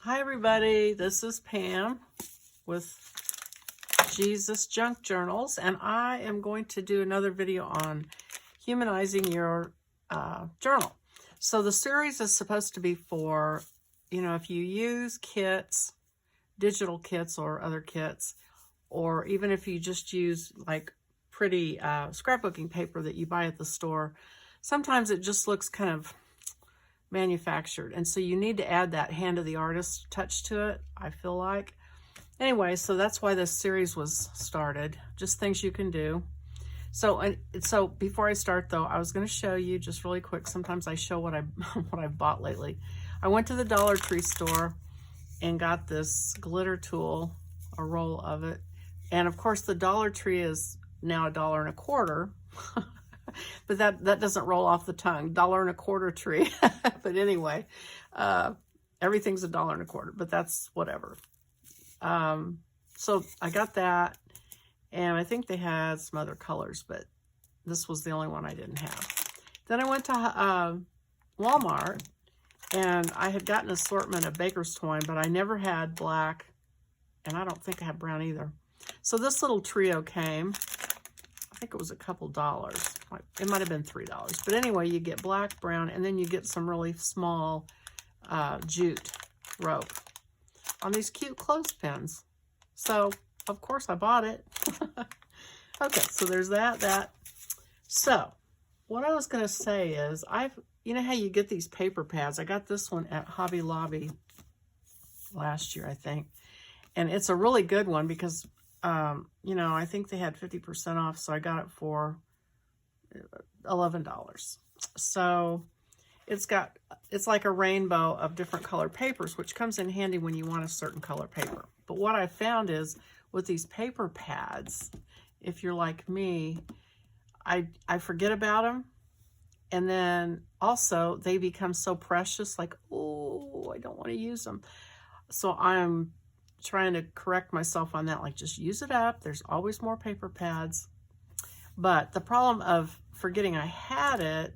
Hi everybody, this is Pam with Jesusjunkjournals, and I am going to do another video on humanizing your journal. So the series is supposed to be for, if you use kits, digital kits or other kits, or even if you just use like pretty scrapbooking paper that you buy at the store, sometimes it just looks kind of manufactured, and so you need to add that hand of the artist touch to it, I feel like. Anyway, so that's why this series was started, just things you can do. So before I start though, I was going to show you just really quick. Sometimes I show what I've bought lately. I went to the Dollar Tree store and got this glitter tool, a roll of it, and of course the Dollar Tree is now $1.25. But that doesn't roll off the tongue. $1.25 tree. But anyway, everything's $1.25, but that's whatever. So I got that, and I think they had some other colors, but this was the only one I didn't have. Then I went to Walmart, and I had gotten an assortment of baker's twine, but I never had black, and I don't think I had brown either. So this little trio came. I think it was a couple dollars. It might have been $3. But anyway, you get black, brown, and then you get some really small jute rope on these cute clothespins. So, of course, I bought it. Okay, so there's that. So, what I was going to say is, you know how you get these paper pads? I got this one at Hobby Lobby last year, I think. And it's a really good one because I think they had 50% off, so I got it for $11. So it's like a rainbow of different colored papers, which comes in handy when you want a certain color paper. But what I found is with these paper pads, if you're like me, I forget about them. And then also they become so precious, like, oh, I don't want to use them. So I'm trying to correct myself on that, like just use it up. There's always more paper pads. But the problem of forgetting I had it,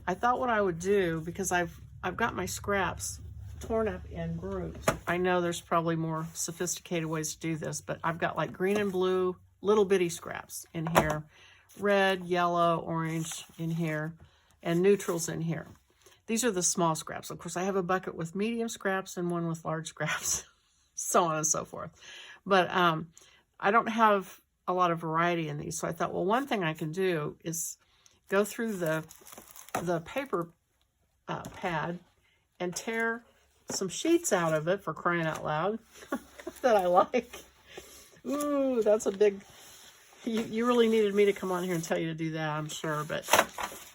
I thought what I would do, because I've got my scraps torn up in groups. I know there's probably more sophisticated ways to do this, but I've got like green and blue little bitty scraps in here, red, yellow, orange in here, and neutrals in here. These are the small scraps. Of course, I have a bucket with medium scraps and one with large scraps. So on and so forth. But I don't have a lot of variety in these. So I thought, well, one thing I can do is go through the paper pad and tear some sheets out of it, for crying out loud, that I like. Ooh, that's a big... You really needed me to come on here and tell you to do that, I'm sure. But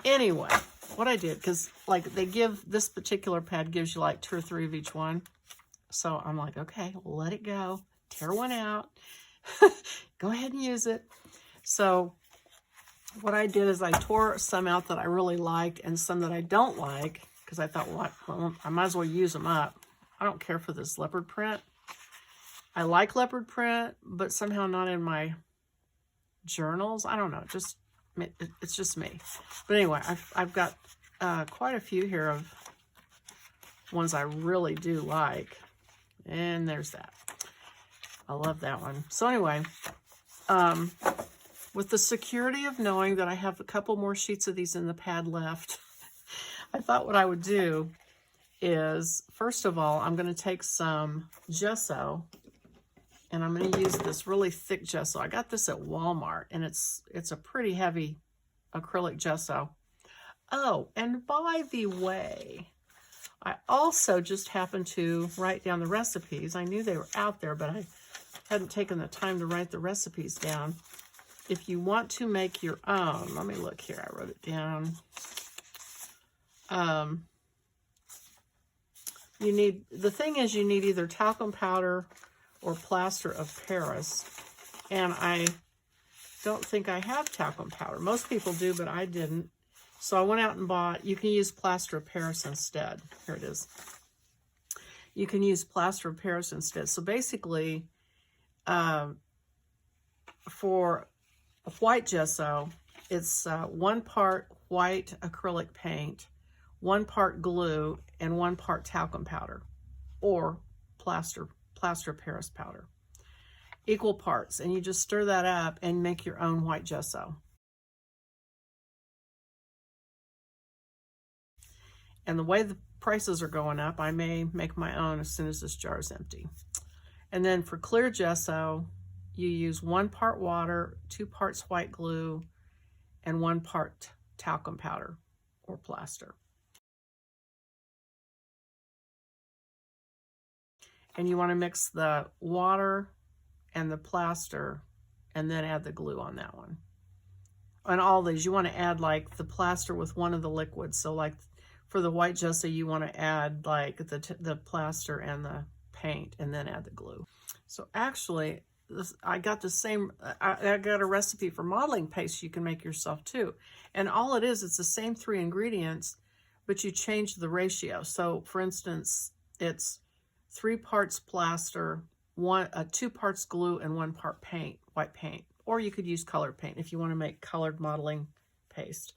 anyway, what I did, because like this particular pad gives you like 2 or 3 of each one. So I'm like, okay, we'll let it go. Tear one out. Go ahead and use it. So what I did is I tore some out that I really liked and some that I don't like, because I thought, well, I might as well use them up. I don't care for this leopard print. I like leopard print, but somehow not in my journals. I don't know. It's just me. But anyway, I've got quite a few here of ones I really do like. And there's that. I love that one. So anyway, with the security of knowing that I have a couple more sheets of these in the pad left, I thought what I would do is, first of all, I'm going to take some gesso, and I'm going to use this really thick gesso. I got this at Walmart, and it's a pretty heavy acrylic gesso. Oh, and by the way, I also just happened to write down the recipes. I knew they were out there, but I hadn't taken the time to write the recipes down. If you want to make your own, let me look here. I wrote it down. The thing is, you need either talcum powder or plaster of Paris. And I don't think I have talcum powder. Most people do, but I didn't. So I went out and bought, you can use plaster of Paris instead. Here it is. You can use plaster of Paris instead. So basically, for a white gesso, it's 1 part white acrylic paint, 1 part glue, and 1 part talcum powder. Or plaster Paris powder. Equal parts, and you just stir that up and make your own white gesso. And the way the prices are going up, I may make my own as soon as this jar is empty. And then for clear gesso, you use 1 part water, 2 parts white glue, and 1 part talcum powder or plaster. And you want to mix the water and the plaster and then add the glue on that one. On all these, you want to add like the plaster with one of the liquids. So like for the white gesso, you want to add like the plaster and the paint and then add the glue. So actually, I got the same, I got a recipe for modeling paste you can make yourself too. And all it is, it's the same 3 ingredients, but you change the ratio. So for instance, it's 3 parts plaster, 2 parts glue, and 1 part paint, white paint. Or you could use colored paint if you want to make colored modeling paste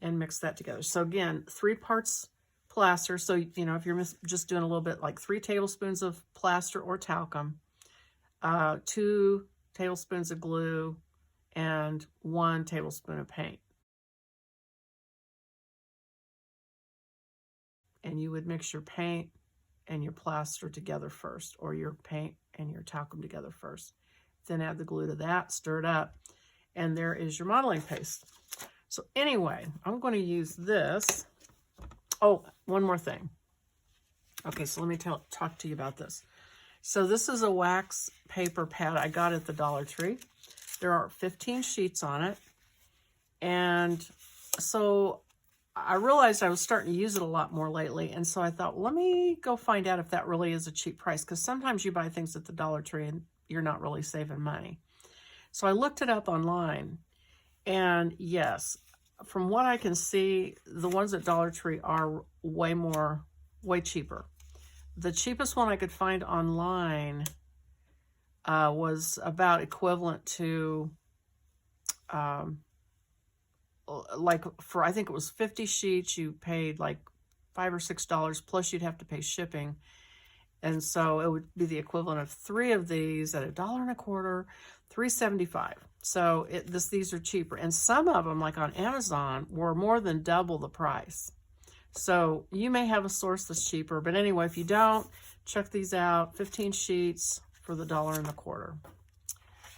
and mix that together. So again, 3 parts plaster. So, you know, if you're just doing a little bit, like 3 tablespoons of plaster or talcum, 2 tablespoons of glue, and 1 tablespoon of paint. And you would mix your paint and your plaster together first, or your paint and your talcum together first. Then add the glue to that, stir it up, and there is your modeling paste. So anyway, I'm going to use this. Oh, one more thing. Okay, so let me talk to you about this. So this is a wax paper pad I got at the Dollar Tree. There are 15 sheets on it. And so I realized I was starting to use it a lot more lately. And so I thought, well, let me go find out if that really is a cheap price. Because sometimes you buy things at the Dollar Tree and you're not really saving money. So I looked it up online. And yes, from what I can see, the ones at Dollar Tree are way cheaper. The cheapest one I could find online was about equivalent to, like for, I think it was 50 sheets, you paid like $5 or $6, plus you'd have to pay shipping. And so it would be the equivalent of 3 of these at $1.25, $3.75. So these are cheaper. And some of them, like on Amazon, were more than double the price. So you may have a source that's cheaper, but anyway, if you don't, check these out. 15 sheets for the $1.25.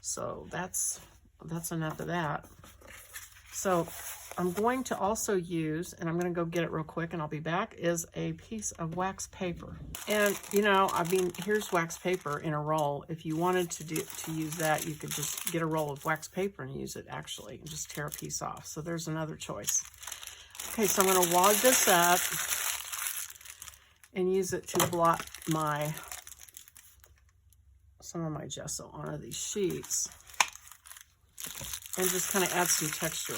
So that's enough of that. So I'm going to also use, and I'm going to go get it real quick and I'll be back, is a piece of wax paper. And you know, I mean, here's wax paper in a roll. If you wanted to use that, you could just get a roll of wax paper and use it actually, and just tear a piece off. So there's another choice. Okay, so I'm going to wad this up and use it to blot some of my gesso onto these sheets and just kind of add some texture.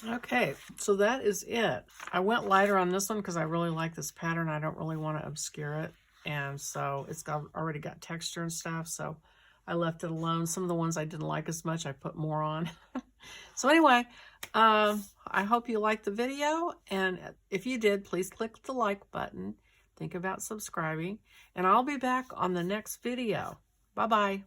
Okay, so that is it. I went lighter on this one because I really like this pattern. I don't really want to obscure it. And so it's already got texture and stuff, so I left it alone. Some of the ones I didn't like as much, I put more on. So anyway, I hope you liked the video. And if you did, please click the like button. Think about subscribing. And I'll be back on the next video. Bye-bye.